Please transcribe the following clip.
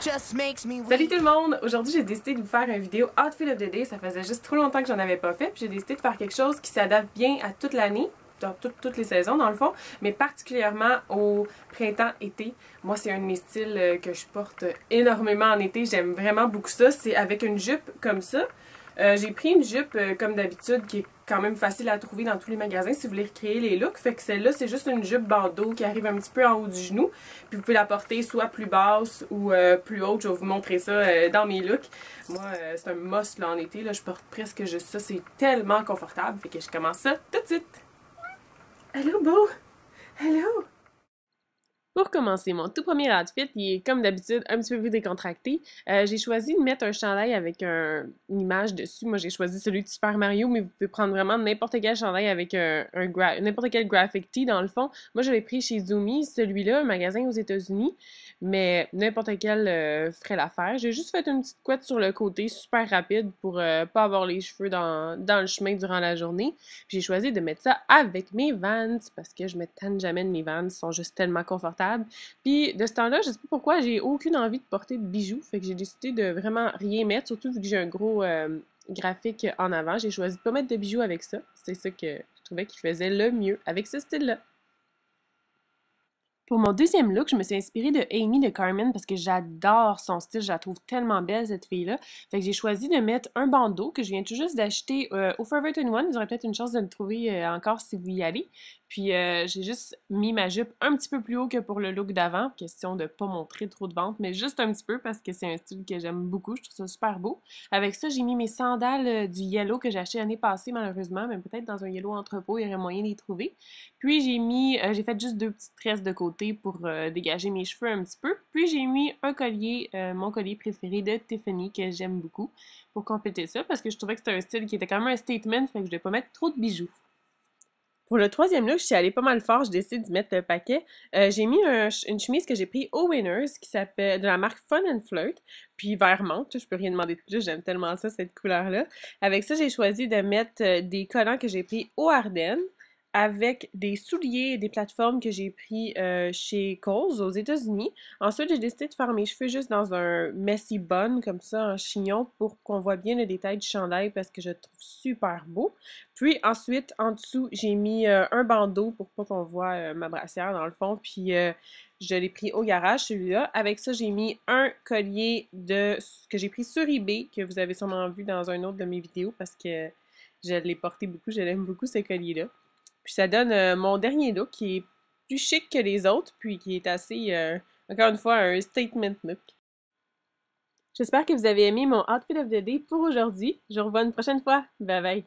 Salut tout le monde! Aujourd'hui, j'ai décidé de vous faire une vidéo Outfit of the Day. Ça faisait juste trop longtemps que j'en avais pas fait. Puis j'ai décidé de faire quelque chose qui s'adapte bien à toute l'année, dans toutes les saisons dans le fond, mais particulièrement au printemps-été. Moi, c'est un de mes styles que je porte énormément en été. J'aime vraiment beaucoup ça. C'est avec une jupe comme ça. J'ai pris une jupe comme d'habitude qui est quand même facile à trouver dans tous les magasins si vous voulez recréer les looks. Fait que celle-là, c'est juste une jupe bandeau qui arrive un petit peu en haut du genou. Puis vous pouvez la porter soit plus basse ou plus haute. Je vais vous montrer ça dans mes looks. Moi, c'est un must là, en été. Là, je porte presque juste ça. C'est tellement confortable. Fait que je commence ça tout de suite. Hello, beau! Hello! Pour commencer, mon tout premier outfit, il est comme d'habitude un petit peu plus décontracté. J'ai choisi de mettre un chandail avec une image dessus. Moi, j'ai choisi celui de Super Mario, mais vous pouvez prendre vraiment n'importe quel chandail avec n'importe quel graphic tee dans le fond. Moi, j'avais pris chez Zoomy, celui-là, un magasin aux États-Unis, mais n'importe quel ferait l'affaire. J'ai juste fait une petite couette sur le côté, super rapide, pour pas avoir les cheveux dans le chemin durant la journée. Puis j'ai choisi de mettre ça avec mes Vans, parce que je me tanne jamais de mes Vans, ils sont juste tellement confortables. Puis de ce temps-là, je sais pas pourquoi, j'ai aucune envie de porter de bijoux, fait que j'ai décidé de vraiment rien mettre, surtout vu que j'ai un gros graphique en avant. J'ai choisi de pas mettre de bijoux avec ça. C'est ça que je trouvais qui faisait le mieux avec ce style-là. Pour mon deuxième look, je me suis inspirée de Amy de Carmen parce que j'adore son style, je la trouve tellement belle cette fille-là. Fait que j'ai choisi de mettre un bandeau que je viens tout juste d'acheter au Forever 21. Vous aurez peut-être une chance de le trouver encore si vous y allez. Puis j'ai juste mis ma jupe un petit peu plus haut que pour le look d'avant, question de pas montrer trop de ventre, mais juste un petit peu parce que c'est un style que j'aime beaucoup, je trouve ça super beau. Avec ça, j'ai mis mes sandales du yellow que j'ai acheté l'année passée malheureusement, mais peut-être dans un yellow entrepôt, il y aurait moyen d'y trouver. Puis j'ai fait juste deux petites tresses de côté pour dégager mes cheveux un petit peu. Puis j'ai mis un collier, mon collier préféré de Tiffany que j'aime beaucoup pour compléter ça parce que je trouvais que c'était un style qui était quand même un statement, fait que je ne vais pas mettre trop de bijoux. Pour le troisième look, je suis allée pas mal fort, je décide d'y mettre le paquet. J'ai mis une chemise que j'ai pris au Winners qui s'appelle de la marque Fun and Flirt, puis vert menthe, je peux rien demander de plus, j'aime tellement ça, cette couleur-là. Avec ça, j'ai choisi de mettre des collants que j'ai pris au Ardennes, avec des souliers et des plateformes que j'ai pris chez Kohl's aux États-Unis. Ensuite, j'ai décidé de faire mes cheveux juste dans un messy bun, comme ça, en chignon, pour qu'on voit bien le détail du chandail parce que je le trouve super beau. Puis ensuite, en dessous, j'ai mis un bandeau pour pas qu'on voit ma brassière dans le fond, puis je l'ai pris au garage, celui-là. Avec ça, j'ai mis un collier que j'ai pris sur eBay, que vous avez sûrement vu dans un autre de mes vidéos parce que je l'ai porté beaucoup, je l'aime beaucoup ce collier-là. Puis ça donne mon dernier look qui est plus chic que les autres, puis qui est assez, encore une fois, un statement look. J'espère que vous avez aimé mon outfit of the day pour aujourd'hui. Je vous revois une prochaine fois. Bye bye!